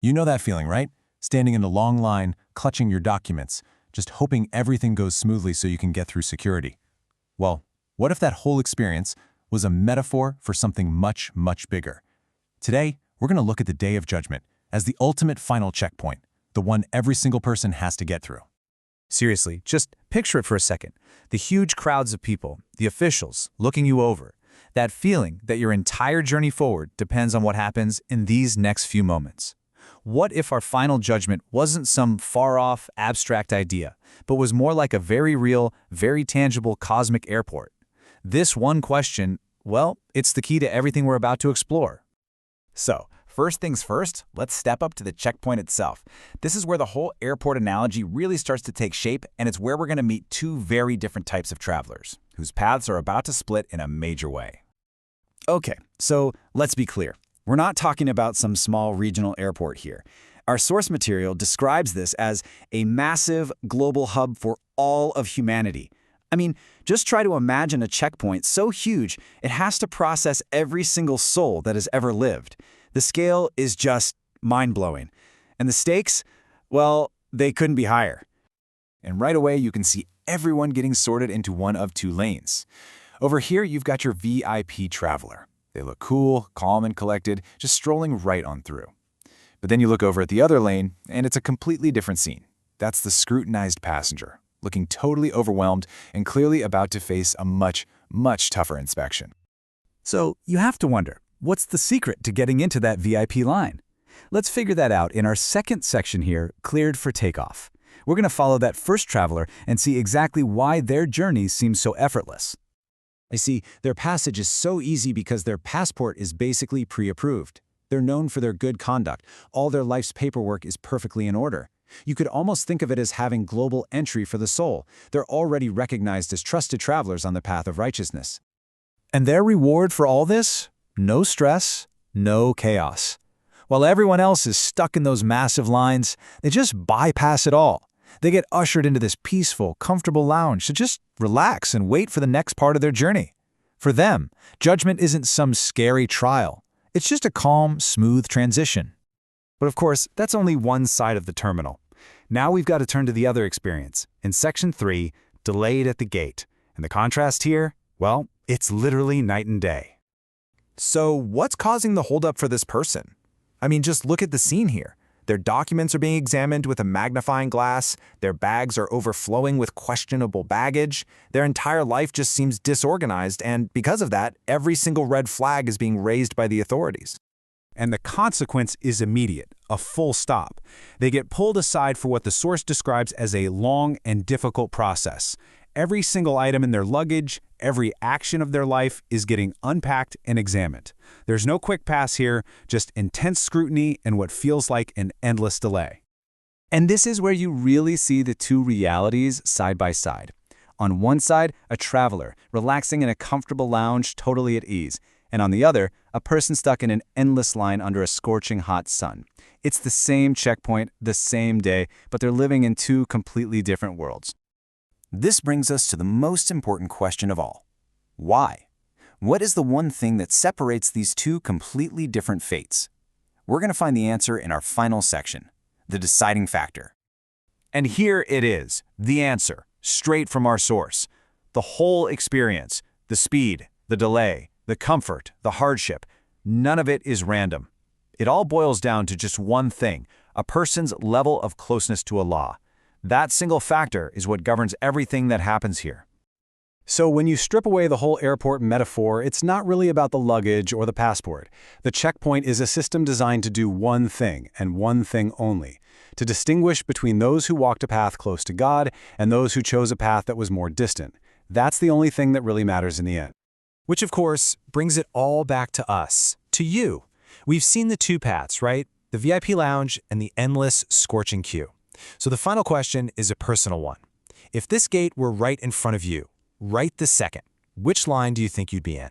You know that feeling, right? Standing in a long line, clutching your documents, just hoping everything goes smoothly so you can get through security. Well, what if that whole experience was a metaphor for something much, much bigger? Today, we're going to look at the Day of Judgment as the ultimate final checkpoint, the one every single person has to get through. Seriously, just picture it for a second. The huge crowds of people, the officials, looking you over. That feeling that your entire journey forward depends on what happens in these next few moments. What if our final judgment wasn't some far-off, abstract idea, but was more like a very real, very tangible cosmic airport? This one question, well, it's the key to everything we're about to explore. So, first things first, let's step up to the checkpoint itself. This is where the whole airport analogy really starts to take shape, and it's where we're going to meet two very different types of travelers, whose paths are about to split in a major way. Okay, so let's be clear. We're not talking about some small regional airport here. Our source material describes this as a massive global hub for all of humanity. I mean, just try to imagine a checkpoint so huge it has to process every single soul that has ever lived. The scale is just mind-blowing. And the stakes, well, they couldn't be higher. And right away, you can see everyone getting sorted into one of two lanes. Over here, you've got your VIP traveler. They look cool, calm, and collected, just strolling right on through. But then you look over at the other lane, and it's a completely different scene. That's the scrutinized passenger, looking totally overwhelmed and clearly about to face a much, much tougher inspection. So you have to wonder, what's the secret to getting into that VIP line? Let's figure that out in our second section here, Cleared for Takeoff. We're going to follow that first traveler and see exactly why their journey seems so effortless. I see, their passage is so easy because their passport is basically pre-approved. They're known for their good conduct. All their life's paperwork is perfectly in order. You could almost think of it as having global entry for the soul. They're already recognized as trusted travelers on the path of righteousness. And their reward for all this? No stress, no chaos. While everyone else is stuck in those massive lines, they just bypass it all. They get ushered into this peaceful, comfortable lounge to just relax and wait for the next part of their journey. For them, judgment isn't some scary trial. It's just a calm, smooth transition. But of course, that's only one side of the terminal. Now we've got to turn to the other experience. In Section 3, Delayed at the Gate. And the contrast here, well, it's literally night and day. So what's causing the holdup for this person? I mean, just look at the scene here. Their documents are being examined with a magnifying glass, their bags are overflowing with questionable baggage, their entire life just seems disorganized, and because of that, every single red flag is being raised by the authorities. And the consequence is immediate, a full stop. They get pulled aside for what the source describes as a long and difficult process. Every single item in their luggage, every action of their life is getting unpacked and examined. There's no quick pass here, just intense scrutiny and what feels like an endless delay. And this is where you really see the two realities side by side. On one side, a traveler, relaxing in a comfortable lounge, totally at ease. And on the other, a person stuck in an endless line under a scorching hot sun. It's the same checkpoint, the same day, but they're living in two completely different worlds. This brings us to the most important question of all. Why? What is the one thing that separates these two completely different fates? We're going to find the answer in our final section, the deciding factor. And here it is, the answer, straight from our source. The whole experience, the speed, the delay, the comfort, the hardship, none of it is random. It all boils down to just one thing, a person's level of closeness to Allah. That single factor is what governs everything that happens here. So when you strip away the whole airport metaphor, it's not really about the luggage or the passport. The checkpoint is a system designed to do one thing, and one thing only, to distinguish between those who walked a path close to God and those who chose a path that was more distant. That's the only thing that really matters in the end. Which, of course, brings it all back to us, to you. We've seen the two paths, right? The VIP lounge and the endless, scorching queue. So the final question is a personal one. If this gate were right in front of you, right this second, which line do you think you'd be in?